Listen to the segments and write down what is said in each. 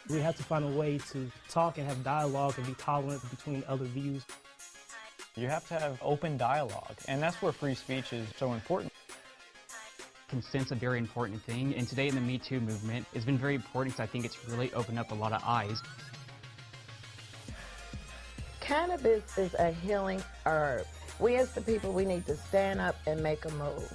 We have to find a way to talk and have dialogue and be tolerant between other views. You have to have open dialogue, and that's where free speech is so important. Consent's a very important thing, and today in the Me Too movement, it's been very important because I think it's really opened up a lot of eyes. Cannabis is a healing herb. We as the people, we need to stand up and make a move.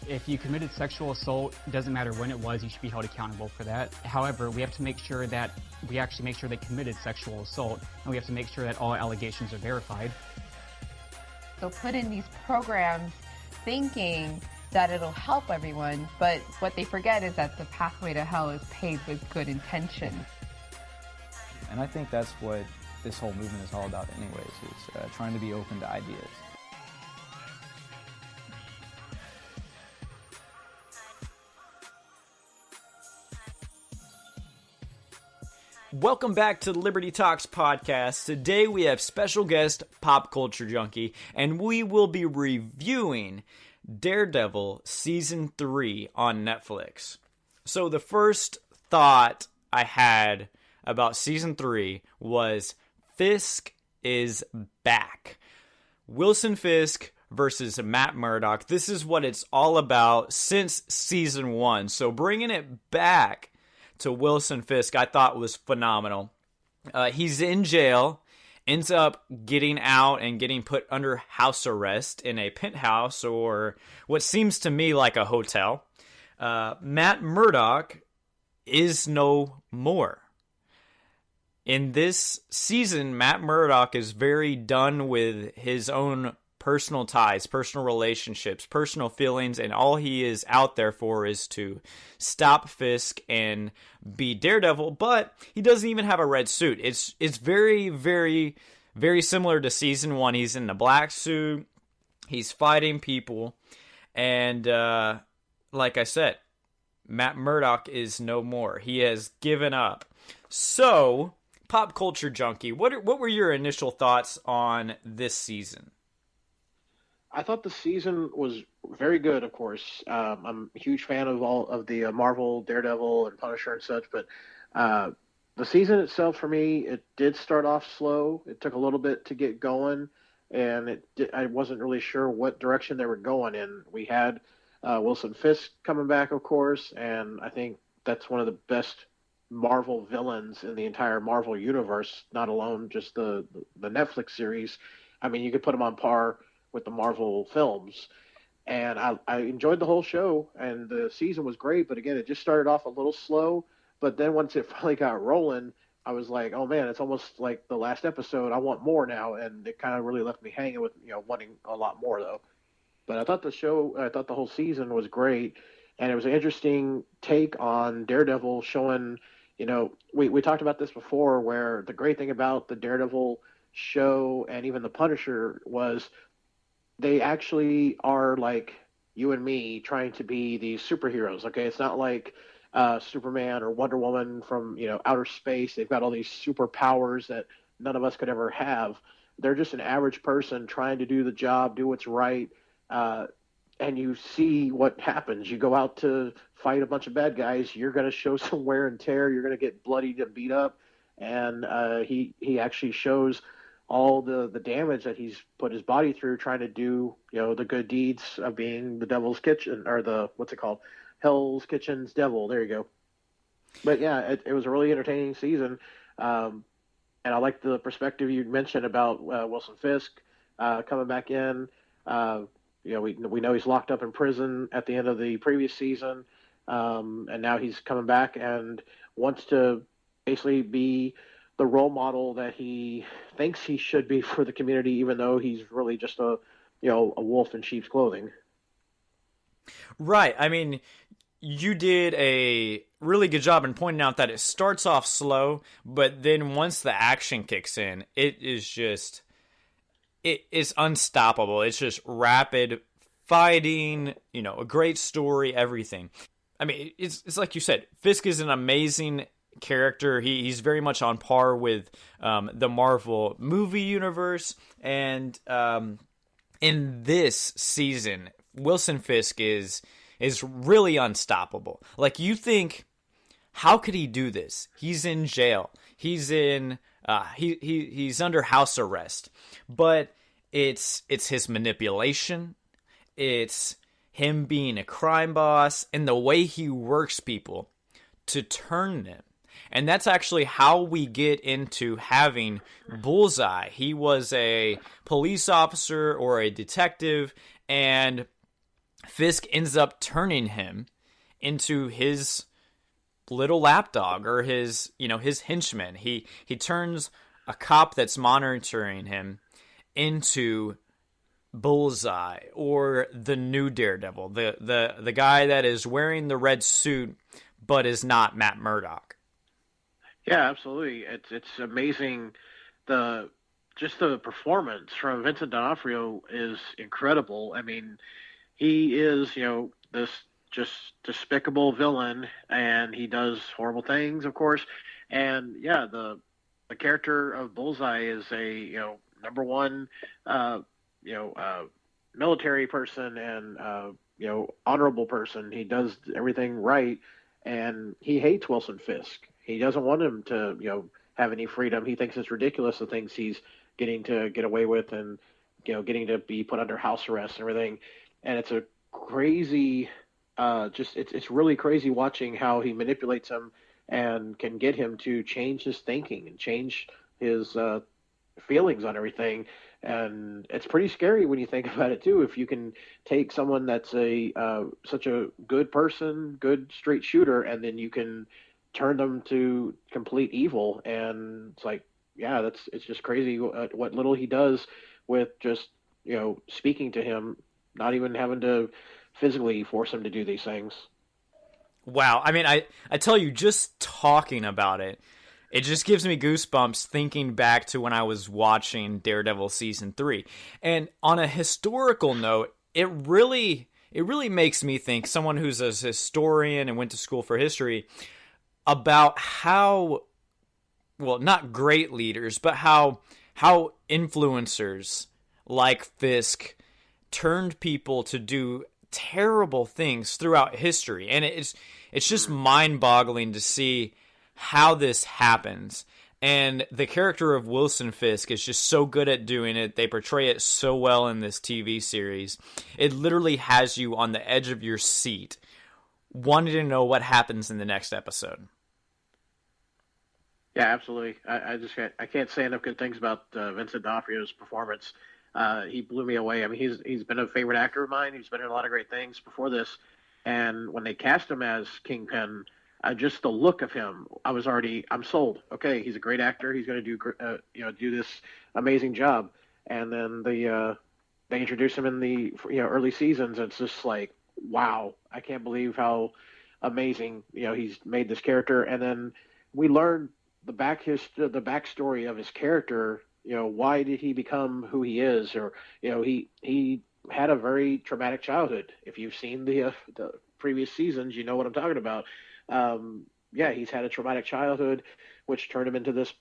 If you committed sexual assault, it doesn't matter when it was, you should be held accountable for that. However, we have to make sure that we actually make sure they committed sexual assault, and we have to make sure that all allegations are verified. They'll put in these programs thinking that it'll help everyone, but what they forget is that the pathway to hell is paved with good intention. And I think that's what this whole movement is all about anyways, is trying to be open to ideas. Welcome back to the Liberty Talks podcast. Today we have special guest Pop Culture Junkie, and we will be reviewing Daredevil Season 3 on Netflix. So the first thought I had about Season 3 was Fisk is back. Wilson Fisk versus Matt Murdock. This is what it's all about since Season 1. So bringing it back to Wilson Fisk, I thought was phenomenal. He's in jail, ends up getting out and getting put under house arrest in a penthouse or what seems to me like a hotel. Matt Murdock is no more. In this season, Matt Murdock is very done with his own personal ties, personal relationships, personal feelings, and all he is out there for is to stop Fisk and be Daredevil, but he doesn't even have a red suit. It's very, very, very similar to Season 1. He's in the black suit, he's fighting people, and like I said, Matt Murdock is no more. He has given up. So, Pop Culture Junkie, what were your initial thoughts on this season? I thought the season was very good, of course. I'm a huge fan of all of the Marvel, Daredevil, and Punisher and such, but the season itself, for me, it did start off slow. It took a little bit to get going, and I wasn't really sure what direction they were going in. We had Wilson Fisk coming back, of course, and I think that's one of the best Marvel villains in the entire Marvel universe, not alone just the Netflix series. I mean, you could put him on par with the Marvel films, and I enjoyed the whole show, and the season was great, but again, it just started off a little slow, but then once it finally got rolling, I was like, oh man, it's almost like the last episode. I want more now, and it kind of really left me hanging with, wanting a lot more though. But I thought the whole season was great, and it was an interesting take on Daredevil showing, we talked about this before, where the great thing about the Daredevil show and even the Punisher was they actually are like you and me trying to be these superheroes. Okay, it's not like Superman or Wonder Woman from outer space. They've got all these superpowers that none of us could ever have. They're just an average person trying to do the job, do what's right, and you see what happens. You go out to fight a bunch of bad guys. You're going to show some wear and tear. You're going to get bloodied and beat up, and he actually shows all the damage that he's put his body through trying to do, the good deeds of being the Devil's Kitchen, or Hell's Kitchen's devil. There you go. But yeah, it was a really entertaining season. And I like the perspective you mentioned about Wilson Fisk coming back in. We know he's locked up in prison at the end of the previous season. And now he's coming back and wants to basically be the role model that he thinks he should be for the community, even though he's really just a wolf in sheep's clothing. Right. I mean, you did a really good job in pointing out that it starts off slow, but then once the action kicks in, it is unstoppable. It's just rapid fighting, a great story, everything. I mean, it's like you said, Fisk is an amazing character. He's very much on par with the Marvel movie universe, and in this season, Wilson Fisk is really unstoppable. Like, you think how could he do this? He's in jail. He's in he's under house arrest. But it's his manipulation. It's him being a crime boss and the way he works people to turn them. And that's actually how we get into having Bullseye. He was a police officer or a detective, and Fisk ends up turning him into his little lapdog, or his henchman. He turns a cop that's monitoring him into Bullseye, or the new Daredevil, the guy that is wearing the red suit but is not Matt Murdock. Yeah, absolutely. It's amazing. The performance from Vincent D'Onofrio is incredible. I mean, he is, this just despicable villain, and he does horrible things, of course. And yeah, the character of Bullseye is a number one military person and honorable person. He does everything right, and he hates Wilson Fisk. He doesn't want him to have any freedom. He thinks it's ridiculous the things he's getting to get away with, and getting to be put under house arrest and everything. And it's a crazy, it's really crazy watching how he manipulates him and can get him to change his thinking and change his feelings on everything. And it's pretty scary when you think about it too. If you can take someone that's such a good person, good straight shooter, and then you can turn them to complete evil, and it's like, yeah, it's just crazy what little he does with just speaking to him, not even having to physically force him to do these things. Wow, I mean, I tell you, just talking about it, it just gives me goosebumps thinking back to when I was watching Daredevil Season 3. And on a historical note, it really makes me think, someone who's a historian and went to school for history, about how, well, not great leaders, but how influencers like Fisk turned people to do terrible things throughout history. And it's just mind-boggling to see how this happens. And the character of Wilson Fisk is just so good at doing it. They portray it so well in this TV series. It literally has you on the edge of your seat, wanting to know what happens in the next episode. Yeah, absolutely. I can't say enough good things about Vincent D'Onofrio's performance. He blew me away. I mean, he's been a favorite actor of mine. He's been in a lot of great things before this. And when they cast him as Kingpin, just the look of him, I'm sold. Okay, he's a great actor. He's going to do this amazing job. And then they introduce him in the early seasons. And it's just like, wow, I can't believe how amazing he's made this character. And then we learn the backstory of his character. Why did he become who he is? Or he had a very traumatic childhood. If you've seen the previous seasons, you know what I'm talking about. He's had a traumatic childhood, which turned him into this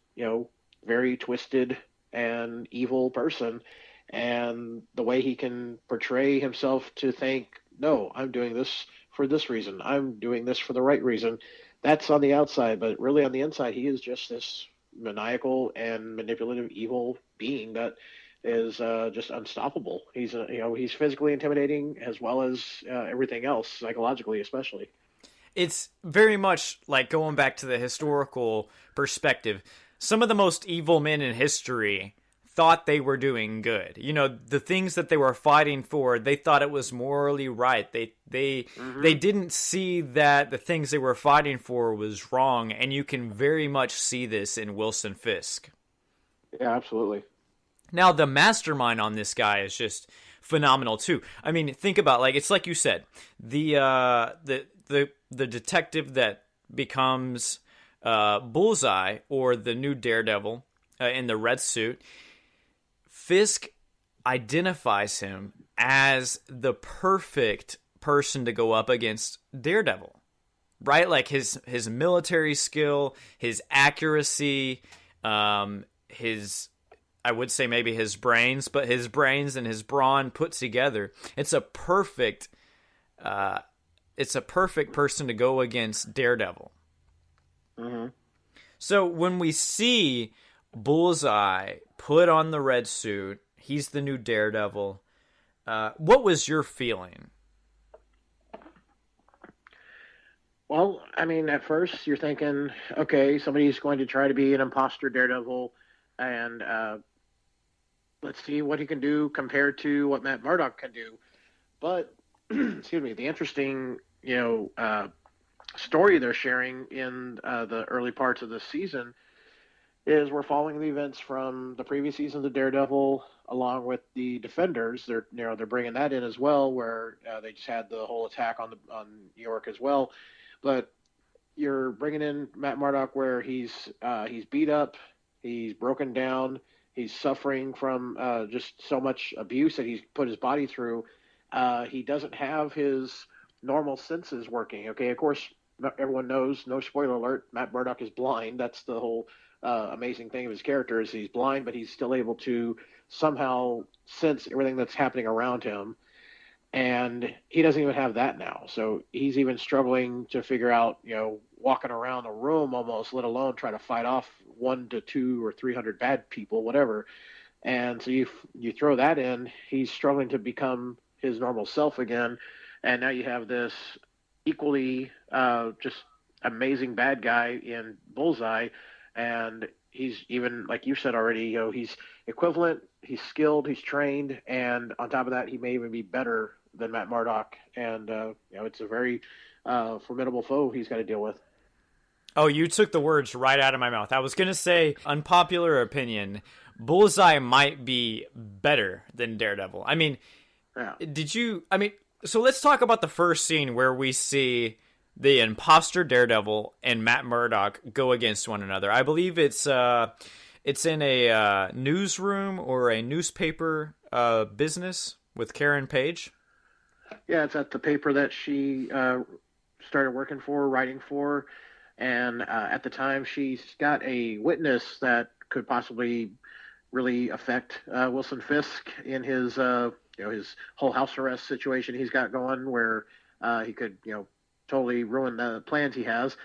very twisted and evil person. And the way he can portray himself to think, no, I'm doing this for this reason, I'm doing this for the right reason, that's on the outside. But really on the inside, he is just this maniacal and manipulative evil being that is just unstoppable. He's physically intimidating as well as everything else, psychologically especially. It's very much like, going back to the historical perspective, some of the most evil men in history thought they were doing good. The things that they were fighting for, they thought it was morally right. They didn't see that the things they were fighting for was wrong, and you can very much see this in Wilson Fisk. Yeah, absolutely. Now, the mastermind on this guy is just phenomenal too. I mean, think about, it's like you said, the detective that becomes Bullseye, or the new Daredevil in the red suit. Fisk identifies him as the perfect person to go up against Daredevil, right? Like his military skill, his accuracy, I would say maybe his brains, but his brains and his brawn put together, it's a perfect person to go against Daredevil. Mm-hmm. So when we see Bullseye put on the red suit, he's the new Daredevil. What was your feeling? Well, I mean, at first you're thinking, okay, somebody's going to try to be an imposter Daredevil, and let's see what he can do compared to what Matt Murdock can do. But, excuse me, the interesting, story they're sharing in the early parts of this season is we're following the events from the previous seasons of Daredevil, along with the Defenders. They're bringing that in as well, where they just had the whole attack on New York as well. But you're bringing in Matt Murdock, where he's beat up, he's broken down, he's suffering from just so much abuse that he's put his body through. He doesn't have his normal senses working. Okay, of course, everyone knows, no spoiler alert, Matt Murdock is blind. That's the whole amazing thing of his character, is he's blind, but he's still able to somehow sense everything that's happening around him. And he doesn't even have that now. So he's even struggling to figure out, walking around a room almost, let alone try to fight off 100 to 200 or 300 bad people, whatever. And so you throw that in, he's struggling to become his normal self again. And now you have this equally just amazing bad guy in Bullseye. And he's even, like you said already, he's equivalent, he's skilled, he's trained, and on top of that, he may even be better than Matt Murdock. And, it's a very formidable foe he's got to deal with. Oh, you took the words right out of my mouth. I was going to say, unpopular opinion, Bullseye might be better than Daredevil. I mean, yeah. So let's talk about the first scene where we see the imposter Daredevil and Matt Murdock go against one another. I believe it's in a newsroom or a newspaper business with Karen Page. Yeah, it's at the paper that she started working for, writing for, and at the time she's got a witness that could possibly really affect Wilson Fisk in his his whole house arrest situation he's got going, where he could totally ruin the plans he has.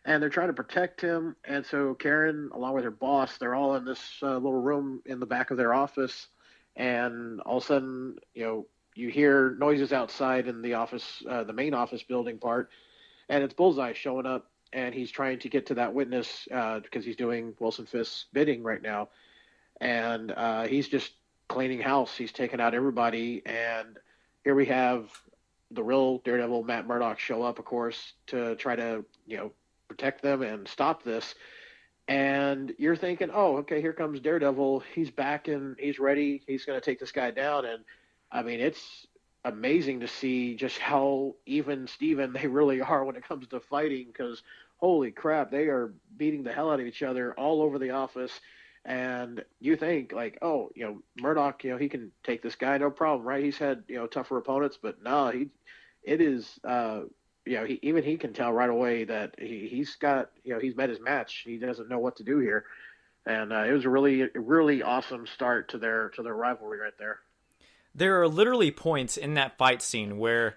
And they're trying to protect him. And so Karen, along with her boss, they're all in this little room in the back of their office. And all of a sudden, you hear noises outside in the office, the main office building part. And it's Bullseye showing up. And he's trying to get to that witness because he's doing Wilson Fisk's bidding right now. And he's just cleaning house. He's taking out everybody. And here we have the real Daredevil, Matt Murdock, show up, of course, to try to, protect them and stop this. And you're thinking, oh, okay, here comes Daredevil. He's back and he's ready. He's going to take this guy down. And I mean, it's amazing to see just how even Steven they really are when it comes to fighting, because holy crap, they are beating the hell out of each other all over the office. And you think like, oh, Murdock, he can take this guy, no problem, right? He's had, tougher opponents, but no, even he can tell right away that he's got, he's met his match. He doesn't know what to do here. And it was a really, really awesome start to their rivalry right there. There are literally points in that fight scene where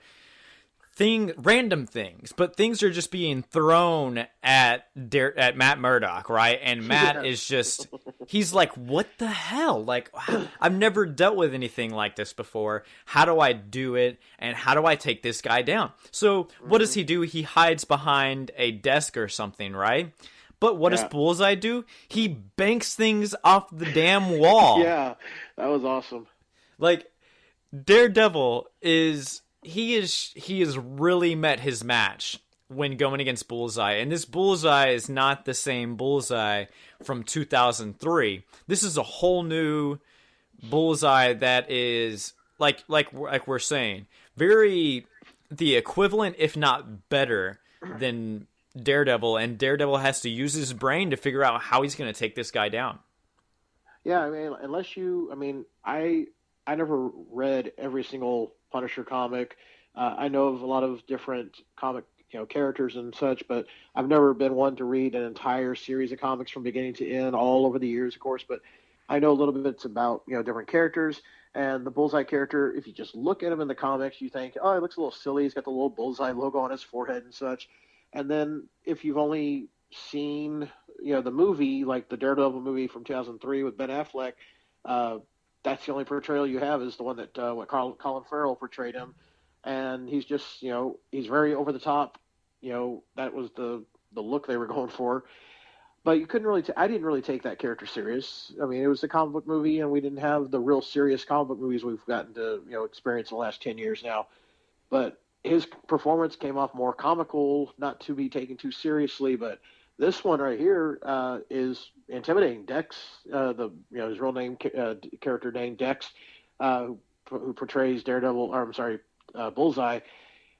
random things, but things are just being thrown at Matt Murdock, right? And Matt is just, he's like, what the hell? Like, I've never dealt with anything like this before. How do I do it? And how do I take this guy down? So what does he do? He hides behind a desk or something, right? But what does Bullseye do? He banks things off the damn wall. Yeah, that was awesome. Like, Daredevil is... He has really met his match when going against Bullseye. And this Bullseye is not the same Bullseye from 2003. This is a whole new Bullseye that is, like we're saying, very the equivalent, if not better, than Daredevil. And Daredevil has to use his brain to figure out how he's going to take this guy down. Yeah, I mean, I never read every single Punisher comic. I know of a lot of different comic characters and such, but I've never been one to read an entire series of comics from beginning to end all over the years, of course, but I know a little bit about different characters. And the Bullseye character, if you just look at him in the comics, you think, oh, he looks a little silly, he's got the little Bullseye logo on his forehead and such. And then if you've only seen, the movie, like the Daredevil movie from 2003 with Ben Affleck, that's the only portrayal you have is the one that what Colin Farrell portrayed him, and he's just, he's very over the top. That was the look they were going for. But you couldn't really. I didn't really take that character serious. I mean, it was a comic book movie, and we didn't have the real serious comic book movies we've gotten to experience in the last 10 years now. But his performance came off more comical, not to be taken too seriously. But this one right here is intimidating. Dex, his real name, character name Dex, who portrays Daredevil, or I'm sorry, Bullseye.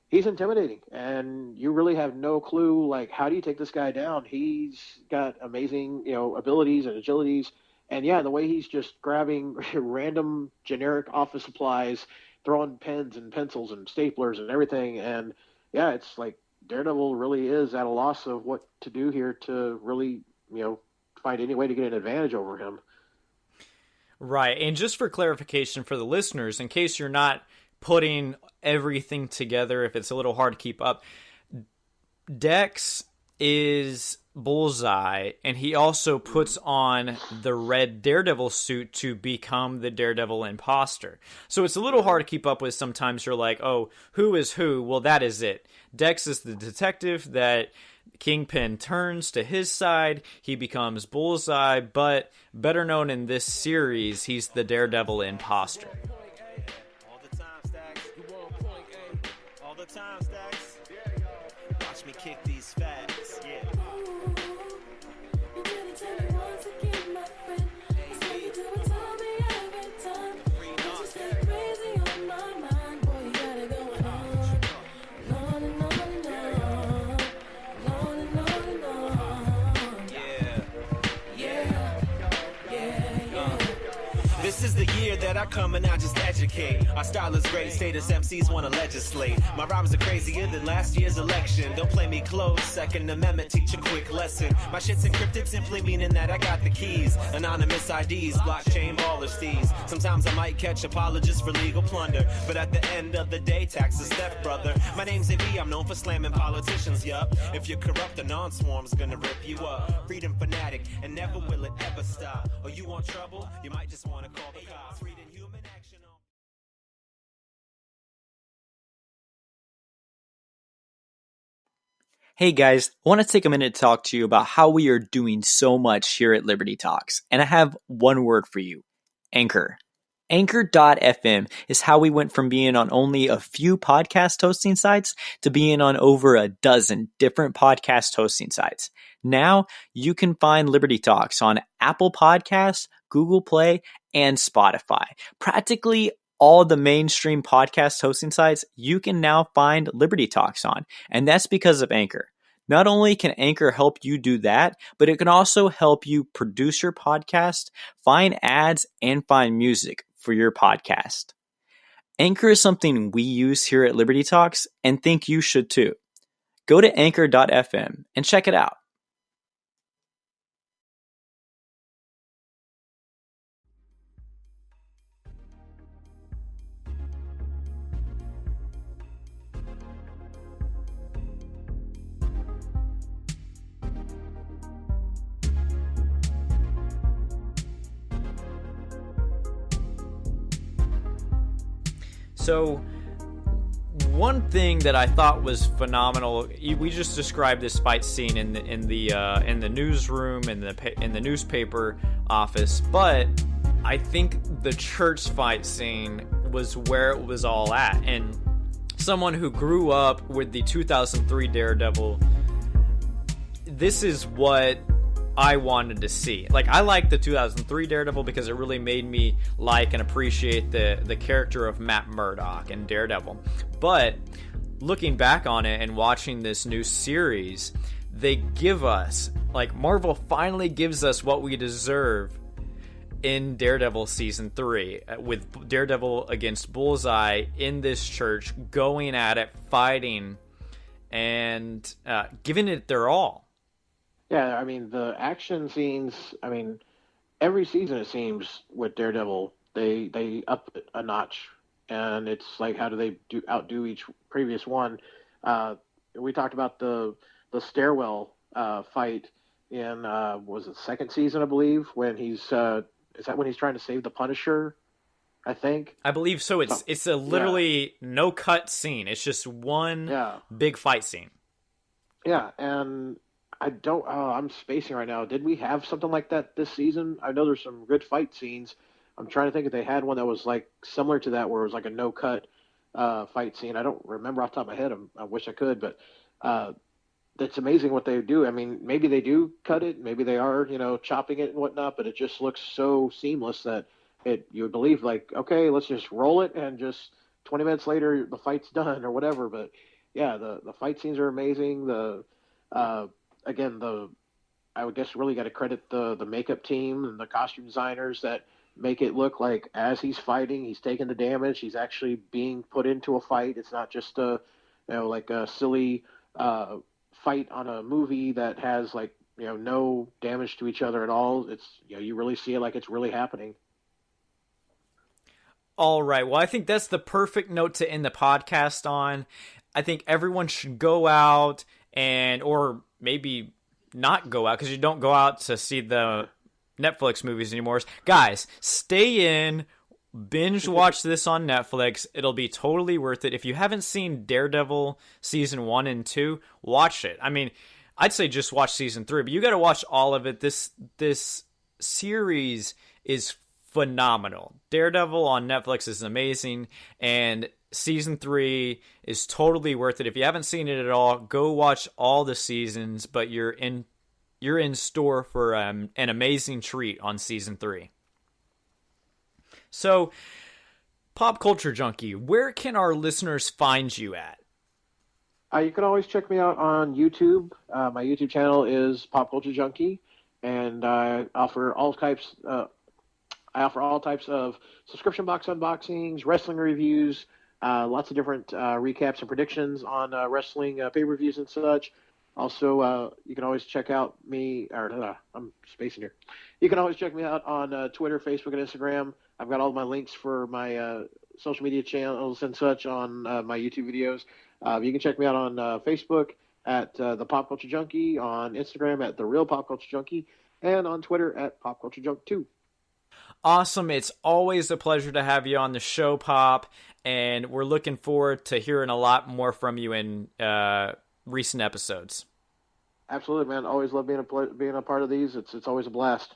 He's intimidating, and you really have no clue, like, how do you take this guy down? He's got amazing, abilities and agilities, and yeah, the way he's just grabbing random generic office supplies, throwing pens and pencils and staplers and everything, and yeah, it's like Daredevil really is at a loss of what to do here to really, find any way to get an advantage over him. Right, and just for clarification for the listeners, in case you're not putting everything together, if it's a little hard to keep up, Dex is Bullseye, and he also puts on the red Daredevil suit to become the Daredevil imposter. So it's a little hard to keep up with. Sometimes you're like, oh, who is who? Well, that is it. Dex is the detective that Kingpin turns to his side. He becomes Bullseye, but better known in this series, he's the Daredevil imposter. Time stacks. Watch me kick these facts. Yeah. This is the year that I come and I just educate. Our style is great, status MCs want to legislate. My rhymes are crazier than last year's election. Don't play me close, Second Amendment, teach a quick lesson. My shit's encrypted, simply meaning that I got the keys. Anonymous IDs, blockchain baller steez. Sometimes I might catch apologists for legal plunder, but at the end of the day, taxes theft, brother. My name's AV, I'm known for slamming politicians, yup. If you're corrupt, the non-swarm's gonna rip you up. Freedom fanatic, and never will it ever stop. Or you want trouble, you might just want to call the cops. Reading human action on... Hey guys, I want to take a minute to talk to you about how we are doing so much here at Liberty Talks. And I have one word for you: Anchor. Anchor.fm is how we went from being on only a few podcast hosting sites to being on over a dozen different podcast hosting sites. Now you can find Liberty Talks on Apple Podcasts, Google Play, and Spotify. Practically all the mainstream podcast hosting sites you can now find Liberty Talks on, and that's because of Anchor. Not only can Anchor help you do that, but it can also help you produce your podcast, find ads, and find music for your podcast. Anchor is something we use here at Liberty Talks and think you should too. Go to anchor.fm and check it out. So, one thing that I thought was phenomenal, we just described this fight scene in the newsroom, in the newspaper office, but I think the church fight scene was where it was all at. And someone who grew up with the 2003 Daredevil, this is what I wanted to see. Like, I like the 2003 Daredevil because it really made me like and appreciate the character of Matt Murdock and Daredevil. But looking back on it and watching this new series, they give us, like, Marvel finally gives us what we deserve in Daredevil Season 3, with Daredevil against Bullseye in this church, going at it, fighting, and giving it their all. Yeah, I mean, the action scenes, I mean, every season it seems with Daredevil, they up it a notch. And it's like, how do they outdo each previous one? We talked about the stairwell fight in was it second season, I believe, when he's is that when he's trying to save the Punisher? I think. I believe so. It's a literally no cut scene. It's just one big fight scene. Yeah, and I don't. I'm spacing right now. Did we have something like that this season? I know there's some good fight scenes. I'm trying to think if they had one that was like similar to that, where it was like a no cut fight scene. I don't remember off the top of my head. I wish I could, but it's amazing what they do. I mean, maybe they do cut it, maybe they are, chopping it and whatnot, but it just looks so seamless that you would believe, like, okay, let's just roll it, and just 20 minutes later the fight's done or whatever. But yeah, the fight scenes are amazing. I would guess really got to credit the makeup team and the costume designers that make it look like as he's fighting, he's taking the damage, he's actually being put into a fight. It's not just like a silly fight on a movie that has like no damage to each other at all. It's you really see it like it's really happening. All right. Well, I think that's the perfect note to end the podcast on. I think everyone should go out or maybe not go out, because you don't go out to see the Netflix movies anymore. Guys, stay in, binge watch this on Netflix. It'll be totally worth it. If you haven't seen Daredevil season 1 and 2, watch it. I mean, I'd say just watch season 3, but you got to watch all of it. This series is phenomenal. Daredevil on Netflix is amazing, and season 3 is totally worth it. If you haven't seen it at all, go watch all the seasons, but you're in store for an amazing treat on season 3. So, Pop Culture Junkie, where can our listeners find you at? You can always check me out on YouTube. My YouTube channel is Pop Culture Junkie, and I offer all types of subscription box unboxings, wrestling reviews, lots of different recaps and predictions on wrestling pay-per-views and such. Also, you can always check out me, I'm spacing here. You can always check me out on Twitter, Facebook, and Instagram. I've got all my links for my social media channels and such on my YouTube videos. You can check me out on Facebook at The Pop Culture Junkie, on Instagram at The Real Pop Culture Junkie, and on Twitter at Pop Culture Junk 2. Awesome. It's always a pleasure to have you on the show, Pop, and we're looking forward to hearing a lot more from you in recent episodes. Absolutely, man. Always love being a part of these. It's always a blast.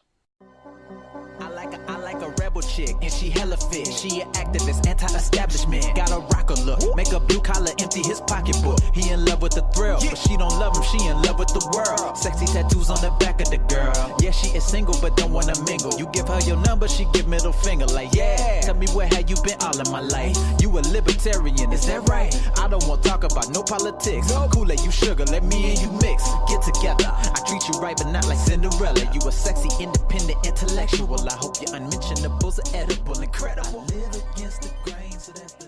I like a rebel chick, and she hella fit. She an activist, anti-establishment. Got a rocker look, make a blue collar empty his pocketbook. He in love with the thrill, but she don't love him, she in love with the world. Sexy tattoos on the back of the girl. Yeah, she is single, but don't wanna mingle. You give her your number, she give middle finger like, yeah. Tell me where have you been all of my life? You a libertarian, is that right? I don't want to talk about no politics. I'm Kool-Aid, you sugar, let me and you mix. Get together, I treat you right, but not like Cinderella. You a sexy, independent, intellectual. I hope your unmentionables are edible, incredible. I live against the grain, so that's the